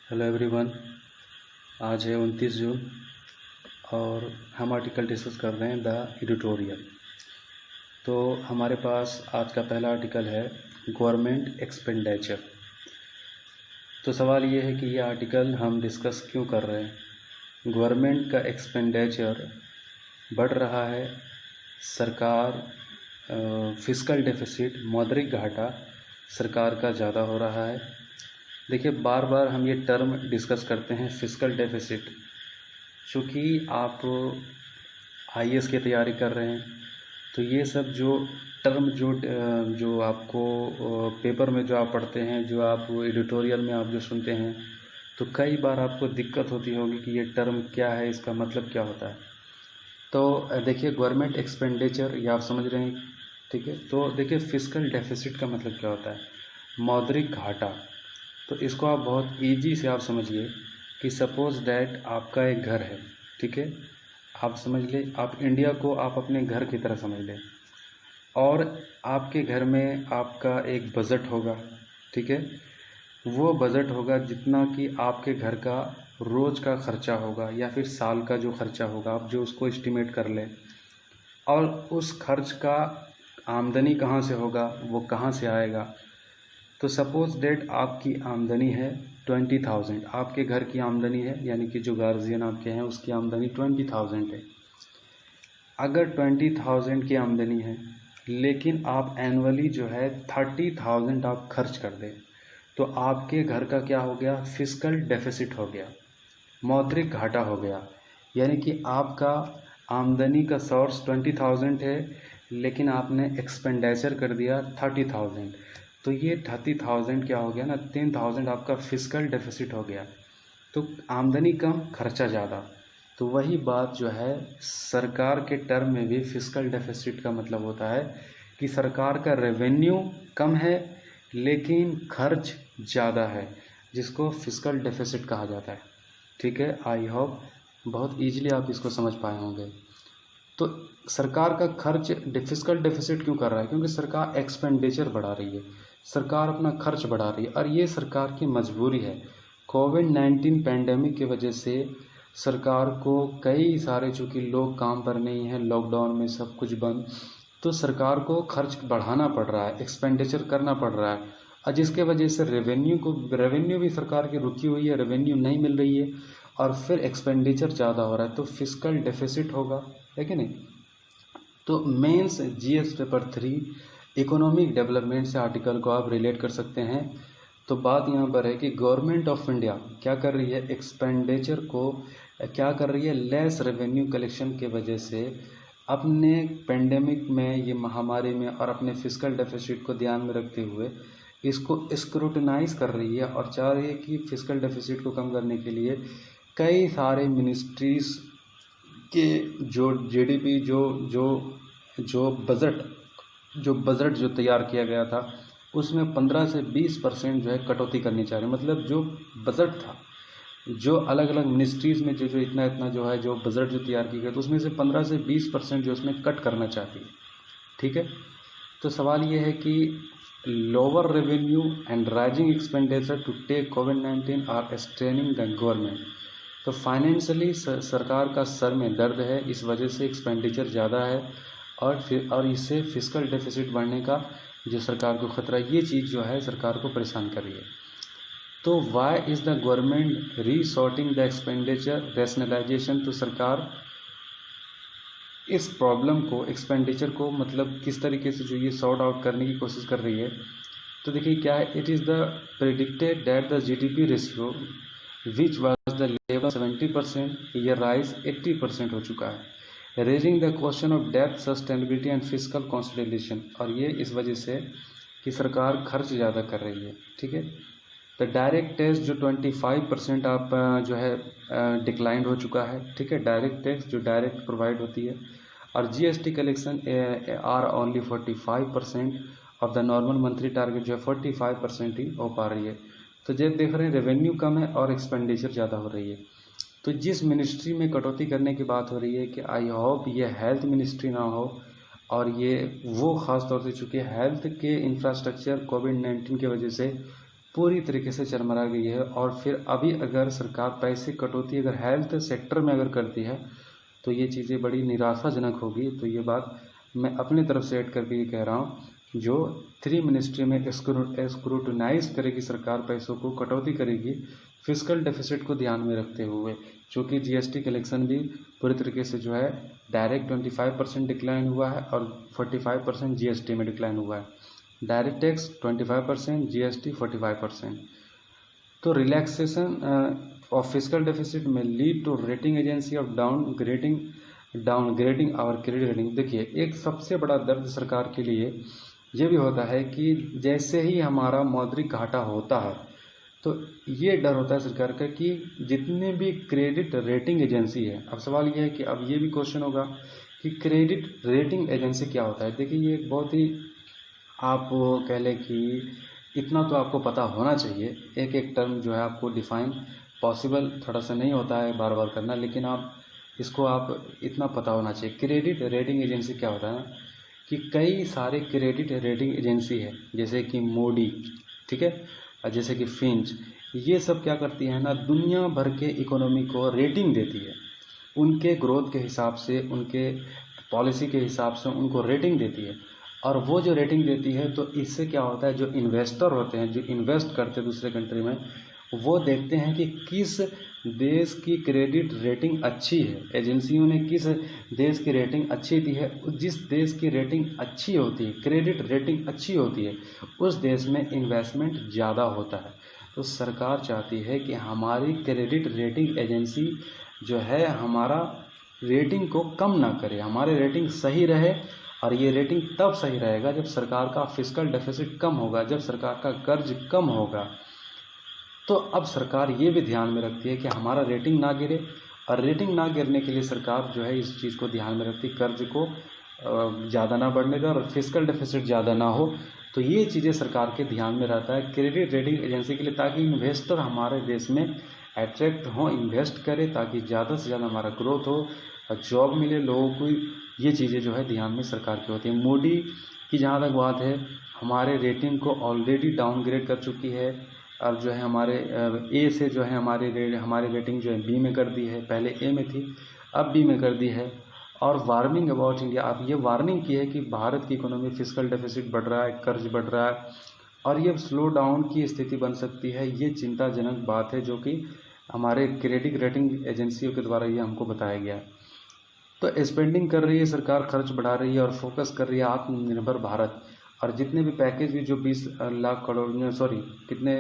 Hello everyone. आज है 29 जून और हम आर्टिकल डिस्कस कर रहे हैं द एडिटोरियल। तो हमारे पास आज का पहला आर्टिकल है गवर्नमेंट एक्सपेंडिचर। तो सवाल ये है कि ये आर्टिकल हम डिस्कस क्यों कर रहे हैं। गवर्नमेंट का एक्सपेंडिचर बढ़ रहा है, सरकार फिस्कल डेफिसिट मौद्रिक घाटा सरकार का ज़्यादा हो रहा है। देखिए, बार बार हम ये टर्म डिस्कस करते हैं फिस्कल डेफिसिट। चूँकि आप आईएएस की तैयारी कर रहे हैं तो ये सब जो टर्म जो आपको पेपर में जो आप पढ़ते हैं, जो आप एडिटोरियल में आप जो सुनते हैं, तो कई बार आपको दिक्कत होती होगी कि ये टर्म क्या है, इसका मतलब क्या होता है। तो देखिए, गवर्नमेंट एक्सपेंडिचर ये आप समझ रहे हैं, ठीक है। तो देखिए, फिस्कल डेफिसिट का मतलब क्या होता है, मौद्रिक घाटा। तो इसको आप बहुत इजी से आप समझिए कि सपोज़ दैट आपका एक घर है, ठीक है। आप समझ लें, आप इंडिया को आप अपने घर की तरह समझ लें और आपके घर में आपका एक बजट होगा, ठीक है। वो बजट होगा जितना कि आपके घर का रोज़ का खर्चा होगा या फिर साल का जो खर्चा होगा, आप जो उसको एस्टिमेट कर लें। और उस खर्च का आमदनी कहाँ से होगा, वो कहाँ से आएगा। तो सपोज़ डेट आपकी आमदनी है 20,000, आपके घर की आमदनी है, यानी कि जो गार्जियन आपके हैं उसकी आमदनी 20,000 है। अगर 20,000 की आमदनी है लेकिन आप एनुअली जो है 30,000 आप खर्च कर दें, तो आपके घर का क्या हो गया, फिस्कल डेफिसिट हो गया, मौद्रिक घाटा हो गया। यानी कि आपका आमदनी का सोर्स 20,000 है लेकिन आपने एक्सपेंडिचर कर दिया 30,000, तो ये 30,000 क्या हो गया ना, 10,000 आपका फिस्कल डेफिसिट हो गया। तो आमदनी कम, खर्चा ज़्यादा। तो वही बात जो है सरकार के टर्म में भी फिस्कल डेफिसिट का मतलब होता है कि सरकार का रेवेन्यू कम है लेकिन खर्च ज़्यादा है, जिसको फिस्कल डेफिसिट कहा जाता है, ठीक है। आई होप बहुत ईजिली आप इसको समझ पाए होंगे। तो सरकार का खर्च फिस्कल डेफिसिट क्यों कर रहा है, क्योंकि सरकार एक्सपेंडिचर बढ़ा रही है, सरकार अपना खर्च बढ़ा रही है और ये सरकार की मजबूरी है। कोविड-19 पैंडेमिक की वजह से सरकार को कई सारे, चूँकि लोग काम पर नहीं हैं, लॉकडाउन में सब कुछ बंद, तो सरकार को खर्च बढ़ाना पड़ रहा है, एक्सपेंडिचर करना पड़ रहा है। और जिसके वजह से रेवेन्यू भी सरकार की रुकी हुई है, रेवेन्यू नहीं मिल रही है और फिर एक्सपेंडिचर ज़्यादा हो रहा है, तो फिस्कल डेफिसिट होगा, है कि नहीं। तो mains GS paper 3 economic development से आर्टिकल को आप रिलेट कर सकते हैं। तो बात यहाँ पर है कि गवर्नमेंट ऑफ इंडिया क्या कर रही है, एक्सपेंडिचर को क्या कर रही है, लेस रेवेन्यू कलेक्शन के वजह से अपने पेंडेमिक में, ये महामारी में, और अपने फिस्कल डेफिसिट को ध्यान में रखते हुए इसको स्क्रूटनाइज कर रही है और चाह रही है कि फिस्कल डेफिसिट को कम करने के लिए कई सारे मिनिस्ट्रीज़ के जो जीडीपी जो बजट जो तैयार किया गया था उसमें 15 से 20% जो है कटौती करनी चाह रही है। मतलब जो बजट था, जो अलग अलग मिनिस्ट्रीज़ में जो इतना इतना जो है, जो बजट जो तैयार की गई, तो उसमें से 15 से 20% जो उसमें कट करना चाहती है, ठीक है। तो सवाल ये है कि lower revenue and rising expenditure to take कोविड-19 आर स्ट्रेनिंग द गवर्नमेंट। तो फाइनेंशियली सरकार का सर में दर्द है, इस वजह से एक्सपेंडिचर ज़्यादा है और इससे फिस्कल डेफिसिट बढ़ने का जो सरकार को खतरा, ये चीज़ जो है सरकार को परेशान कर रही है। तो why is the government resorting the expenditure rationalisation. तो सरकार इस प्रॉब्लम को, एक्सपेंडिचर को, मतलब किस तरीके से जो ये सॉर्ट आउट करने की कोशिश कर रही है। तो देखिए क्या है, it is the predicted that the GDP ratio which was the level 70%, ये राइज 80% हो चुका है, raising the question of depth sustainability and fiscal consolidation. और ये इस वजह से कि सरकार खर्च ज़्यादा कर रही है, ठीक है। द डायरेक्ट टैक्स जो 25% आप जो है डिक्लाइंड हो चुका है, ठीक है, डायरेक्ट टैक्स जो डायरेक्ट प्रोवाइड होती है। और GST collection are only 45% of the normal monthly target, जो है 45% ही हो पा रही है। तो जब देख रहे हैं रेवेन्यू कम है और एक्सपेंडिचर ज़्यादा हो रही है। तो जिस मिनिस्ट्री में कटौती करने की बात हो रही है, कि आई होप ये हेल्थ मिनिस्ट्री ना हो, और ये वो ख़ास तौर से चूँकि हेल्थ के इंफ्रास्ट्रक्चर कोविड-19 की वजह से पूरी तरीके से चरमरा गई है। और फिर अभी अगर सरकार पैसे कटौती अगर हेल्थ सेक्टर में अगर करती है तो ये चीज़ें बड़ी निराशाजनक होगी। तो ये बात मैं अपनी तरफ से ऐड करके ये कह रहा हूँ, जो 3 मिनिस्ट्री में स्क्रूटनाइज करेगी सरकार, पैसों को कटौती करेगी फिस्कल डेफिसिट को ध्यान में रखते हुए, चूँकि जीएसटी कलेक्शन भी पूरी तरीके से जो है डायरेक्ट 25% डिक्लाइन हुआ है और 45% जीएसटी में डिक्लाइन हुआ है। Direct tax 25%, GST 45%। तो रिलैक्सेशन ऑफ फिस्कल डेफिसिट में lead to rating agency of downgrading our credit rating. देखिए, एक सबसे बड़ा दर्द सरकार के लिए ये भी होता है कि जैसे ही हमारा मौद्रिक घाटा होता है तो ये डर होता है सरकार का कि जितने भी क्रेडिट रेटिंग एजेंसी है, अब सवाल ये है कि अब ये भी क्वेश्चन होगा कि क्रेडिट रेटिंग एजेंसी क्या होता है। देखिए, ये एक बहुत ही, आप कह लें कि इतना तो आपको पता होना चाहिए, एक एक टर्म जो है आपको डिफाइन पॉसिबल थोड़ा सा नहीं होता है बार बार करना, लेकिन आप इतना पता होना चाहिए। क्रेडिट रेटिंग एजेंसी क्या होता है कि कई सारे क्रेडिट रेटिंग एजेंसी है, जैसे कि मोडी, ठीक है, और जैसे कि फिंच, ये सब क्या करती है ना, दुनिया भर के इकोनॉमी को रेटिंग देती है, उनके ग्रोथ के हिसाब से, उनके पॉलिसी के हिसाब से उनको रेटिंग देती है। और वो जो रेटिंग देती है तो इससे क्या होता है, जो इन्वेस्टर होते हैं, जो इन्वेस्ट करते हैं दूसरे कंट्री में, वो देखते हैं कि किस देश की क्रेडिट रेटिंग अच्छी है, एजेंसियों ने किस देश की रेटिंग अच्छी दी है। जिस देश की रेटिंग अच्छी होती है, क्रेडिट रेटिंग अच्छी होती है, उस देश में इन्वेस्टमेंट ज़्यादा होता है। तो सरकार चाहती है कि हमारी क्रेडिट रेटिंग एजेंसी जो है हमारा रेटिंग को कम ना करे, हमारे रेटिंग सही रहे। और ये रेटिंग तब सही रहेगा जब सरकार का फिस्कल डेफिसिट कम होगा, जब सरकार का कर्ज कम होगा। तो अब सरकार ये भी ध्यान में रखती है कि हमारा रेटिंग ना गिरे, और रेटिंग ना गिरने के लिए सरकार जो है इस चीज़ को ध्यान में रखती है, कर्ज को ज़्यादा ना बढ़ने दें और फिस्कल डेफिसिट ज़्यादा ना हो। तो ये चीज़ें सरकार के ध्यान में रहता है क्रेडिट रेटिंग एजेंसी के लिए, ताकि इन्वेस्टर हमारे देश में अट्रैक्ट हों, इन्वेस्ट करें, ताकि ज़्यादा से ज़्यादा हमारा ग्रोथ हो और जॉब मिले लोगों को। ये चीज़ें जो है ध्यान में सरकार की होती है। मोडी की जहाँ तक बात है, हमारे रेटिंग को ऑलरेडी डाउनग्रेड कर चुकी है, और जो है हमारे ए से जो है हमारी रेटिंग जो है बी में कर दी है, पहले ए में थी अब बी में कर दी है। और वार्निंग अबाउट इंडिया, अब ये वार्निंग की है कि भारत की इकोनॉमी फिस्कल डेफिसिट बढ़ रहा है, कर्ज बढ़ रहा है और ये स्लो डाउन की स्थिति बन सकती है। ये चिंताजनक बात है जो कि हमारे क्रेडिट रेटिंग एजेंसियों के द्वारा ये हमको बताया गया है। तो स्पेंडिंग कर रही है सरकार, खर्च बढ़ा रही है और फोकस कर रही है आत्मनिर्भर भारत। और जितने भी पैकेज भी जो 20 लाख करोड़ कितने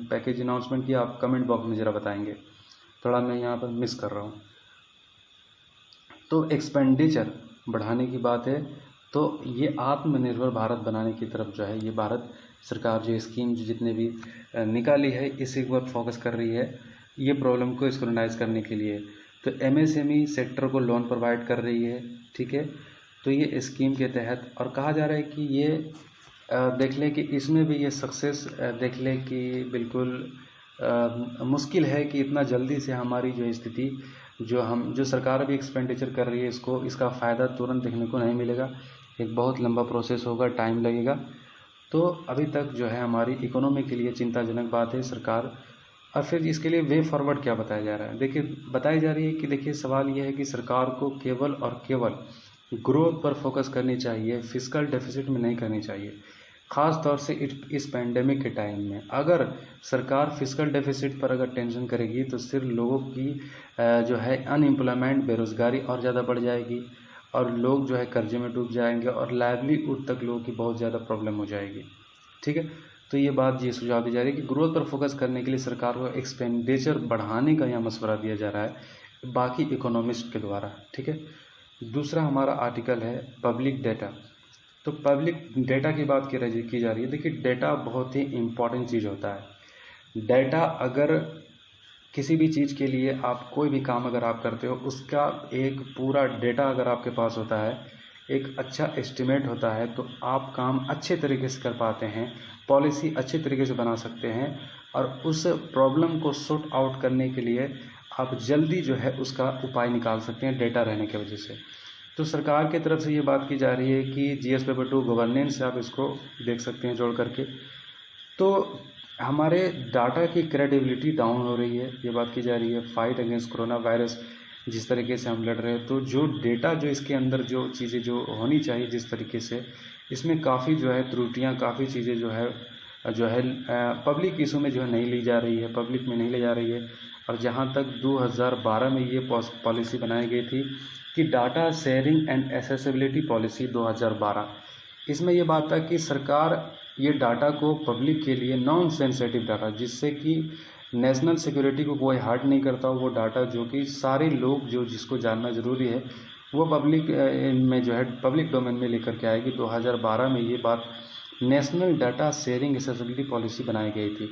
पैकेज अनाउंसमेंट किया, आप कमेंट बॉक्स में ज़रा बताएंगे, थोड़ा मैं यहाँ पर मिस कर रहा हूँ। तो एक्सपेंडिचर बढ़ाने की बात है, तो ये आत्मनिर्भर भारत बनाने की तरफ जो है ये भारत सरकार जो स्कीम जो जितने भी निकाली है, इसी पर फोकस कर रही है ये प्रॉब्लम को स्क्रूटनाइज करने के लिए। तो एमएसएमई सेक्टर को लोन प्रोवाइड कर रही है, ठीक है। तो ये स्कीम के तहत, और कहा जा रहा है कि ये देख लें कि इसमें भी ये सक्सेस देख लें कि बिल्कुल मुश्किल है कि इतना जल्दी से हमारी जो स्थिति जो सरकार भी एक्सपेंडिचर कर रही है इसका फ़ायदा तुरंत देखने को नहीं मिलेगा, एक बहुत लंबा प्रोसेस होगा, टाइम लगेगा। तो अभी तक जो है हमारी इकोनॉमी के लिए चिंताजनक बात है सरकार। और फिर इसके लिए वे फॉरवर्ड क्या बताया जा रहा है, देखिए बताई जा रही है कि देखिए सवाल ये है कि सरकार को केवल और केवल ग्रोथ पर फोकस करनी चाहिए, फिस्कल डेफिसिट में नहीं करनी चाहिए। ख़ास तौर से इस पैंडेमिक के टाइम में अगर सरकार फिस्कल डेफिसिट पर अगर टेंशन करेगी तो सिर्फ लोगों की जो है अनएम्प्लॉयमेंट, बेरोज़गारी और ज़्यादा बढ़ जाएगी और लोग जो है कर्जे में डूब जाएंगे और लाइवलीहुड तक लोगों की बहुत ज़्यादा प्रॉब्लम हो जाएगी, ठीक है। तो ये सुझाव दी जा रही है कि ग्रोथ पर फोकस करने के लिए सरकार को एक्सपेंडिचर बढ़ाने का यहाँ मशवरा दिया जा रहा है बाकी इकोनॉमिस्ट के द्वारा, ठीक है। दूसरा हमारा आर्टिकल है पब्लिक डेटा। तो पब्लिक डेटा की बात की जा रही है। देखिए डेटा बहुत ही इम्पॉर्टेंट चीज़ होता है। डेटा अगर किसी भी चीज़ के लिए आप कोई भी काम अगर आप करते हो, उसका एक पूरा डेटा अगर आपके पास होता है, एक अच्छा एस्टिमेट होता है, तो आप काम अच्छे तरीके से कर पाते हैं, पॉलिसी अच्छे तरीके से बना सकते हैं और उस प्रॉब्लम को सॉर्ट आउट करने के लिए आप जल्दी जो है उसका उपाय निकाल सकते हैं डेटा रहने की वजह से। तो सरकार की तरफ से ये बात की जा रही है कि जीएस पेपर 2 गवर्नेंस से आप इसको देख सकते हैं जोड़ करके। तो हमारे डाटा की क्रेडिबिलिटी डाउन हो रही है, ये बात की जा रही है। फाइट अगेंस्ट कोरोना वायरस जिस तरीके से हम लड़ रहे हैं, तो जो डेटा जो इसके अंदर जो चीज़ें जो होनी चाहिए जिस तरीके से, इसमें काफ़ी जो है त्रुटियां, काफ़ी चीज़ें जो है पब्लिक इशू में जो है नहीं ली जा रही है, पब्लिक में नहीं ले जा रही है। और जहाँ तक 2012 में ये पॉलिसी बनाई गई थी कि data sharing and accessibility policy 2012, इसमें ये बात था कि सरकार ये डाटा को पब्लिक के लिए नॉन सेंसिटिव डाटा, जिससे कि नेशनल सिक्योरिटी को कोई हार्ट नहीं करता, वो डाटा जो कि सारे लोग जो जिसको जानना ज़रूरी है वो पब्लिक में जो है पब्लिक डोमेन में लेकर के आएगी। 2012 में ये बात national data sharing accessibility policy बनाई गई थी।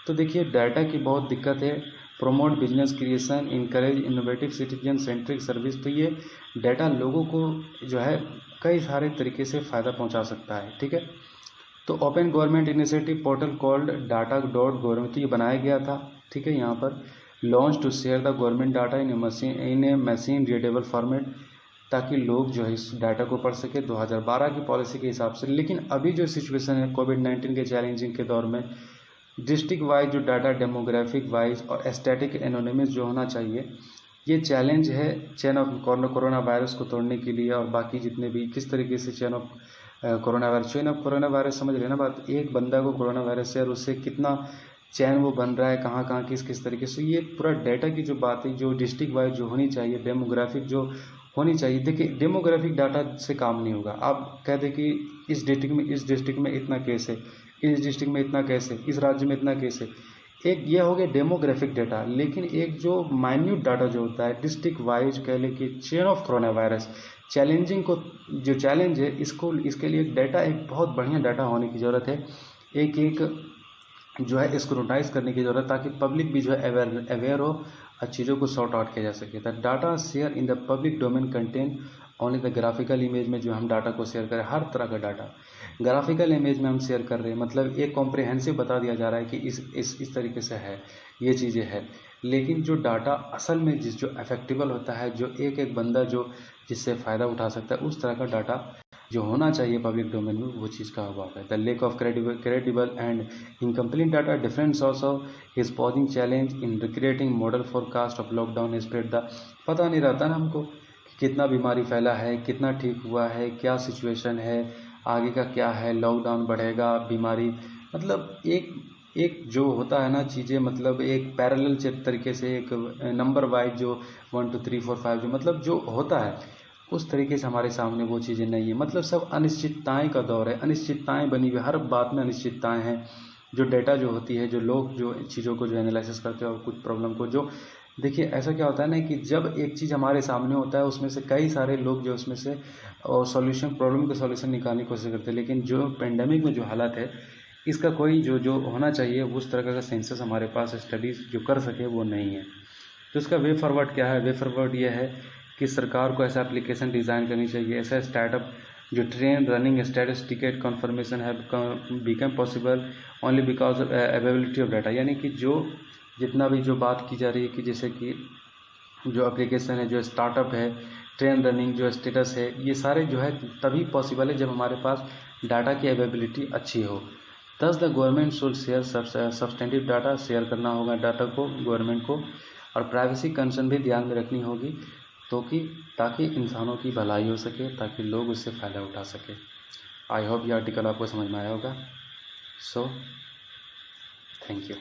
तो देखिए, डाटा की बहुत दिक्कत है। Promote business creation, encourage innovative citizen centric service, तो ये डाटा लोगों को जो है कई सारे तरीके से फ़ायदा पहुंचा सकता है। ठीक है, तो open government initiative portal called data.gov, तो ये बनाया गया था। ठीक है, यहाँ पर launch to share the government data in a machine readable format, ताकि लोग जो है इस डाटा को पढ़ सके 2012 की पॉलिसी के हिसाब से। लेकिन अभी जो सिचुएशन है कोविड-19 के चैलेंजिंग के दौर में, डिस्ट्रिक्ट वाइज जो डाटा डेमोग्राफिक वाइज और एस्थेटिक एनोनिमस जो होना चाहिए, ये चैलेंज है चेन ऑफ कोरोना वायरस को तोड़ने के लिए। और बाकी जितने भी किस तरीके से चेन ऑफ कोरोना वायरस समझ रहे ना बात, एक बंदा को कोरोना वायरस है और उससे कितना चैन वो बन रहा है, कहाँ कहाँ किस तरीके से, ये पूरा डाटा की जो बात है, जो डिस्ट्रिक्ट वाइज जो होनी चाहिए, डेमोग्राफिक जो होनी चाहिए। देखिए, डेमोग्राफिक डाटा से काम नहीं होगा। आप कह दें कि इस डिस्ट्रिक्ट में इतना केस है, इस डिस्ट्रिक्ट में इतना केस है, इस राज्य में इतना केस है, एक ये हो गया डेमोग्राफिक डाटा। लेकिन एक जो माइन्यूट डाटा जो होता है डिस्ट्रिक्ट वाइज, कह लें कि chain of corona virus challenging को, जो चैलेंज है इसको, इसके लिए डाटा एक बहुत बढ़िया डाटा होने की ज़रूरत है। एक एक जो है स्क्रूटाइज करने की ज़रूरत, ताकि पब्लिक भी जो है अवेयर हो और चीज़ों को सॉर्ट आउट किया जा सके। The data share in the public domain contain only the graphical image में जो हम डाटा को शेयर करें, हर तरह का डाटा ग्राफिकल इमेज में हम शेयर कर रहे हैं, मतलब एक कॉम्प्रिहेंसिव बता दिया जा रहा है कि इस तरीके से है, ये चीज़ें हैं। लेकिन जो डाटा असल में जो अफेक्टेबल होता है, जो एक एक बंदा जो जिससे फ़ायदा उठा सकता है, उस तरह का डाटा जो होना चाहिए पब्लिक डोमेन में, वो चीज़ का अभाव है। The lake of credible and incomplete data, different source of is pausing challenge in recreating model forecast of lockdown spread the, पता नहीं रहता ना हमको कि कितना बीमारी फैला है, कितना ठीक हुआ है, क्या सिचुएशन है, आगे का क्या है, लॉकडाउन बढ़ेगा, बीमारी, मतलब एक जो होता है ना चीज़ें, मतलब एक पैरेलल तरीके से, एक नंबर वाइज जो 1 2 3 4 5 जो मतलब जो होता है, उस तरीके से हमारे सामने वो चीज़ें नहीं है। मतलब सब अनिश्चितताएं का दौर है, अनिश्चितताएं बनी हुई, हर बात में अनिश्चितताएं हैं। जो डेटा जो होती है, जो लोग जो चीज़ों को जो एनालिसिस करते हैं और कुछ प्रॉब्लम को जो, देखिए ऐसा क्या होता है ना कि जब एक चीज़ हमारे सामने होता है, उसमें से कई सारे लोग जो उसमें से और सॉल्यूशन, प्रॉब्लम का सॉल्यूशन निकालने की कोशिश करते हैं। लेकिन जो पेंडेमिक में जो हालत है, इसका कोई जो होना चाहिए उस तरह का सेंसस हमारे पास स्टडीज़ जो कर सके वो नहीं है। तो इसका वे फॉरवर्ड क्या है? वे फॉरवर्ड ये है कि सरकार को ऐसा एप्लीकेशन डिज़ाइन करनी चाहिए, ऐसा स्टार्टअप जो ट्रेन रनिंग स्टैटिस्टिकेट कन्फर्मेशन है become possible only because of availability of data. यानी कि जो जितना भी जो बात की जा रही है कि जैसे कि जो एप्लीकेशन है, जो स्टार्टअप है, ट्रेन रनिंग जो स्टेटस है, ये सारे जो है तभी पॉसिबल है जब हमारे पास डाटा की अवेलेबिलिटी अच्छी हो। दस the government should share substantive data, share करना होगा डाटा को गवर्नमेंट को, और प्राइवेसी कंसर्न भी ध्यान में रखनी होगी, तो कि ताकि इंसानों की भलाई हो सके, ताकि लोग उससे फ़ायदा उठा सके। आई होप ये आर्टिकल आपको समझ में आया होगा। So thank you.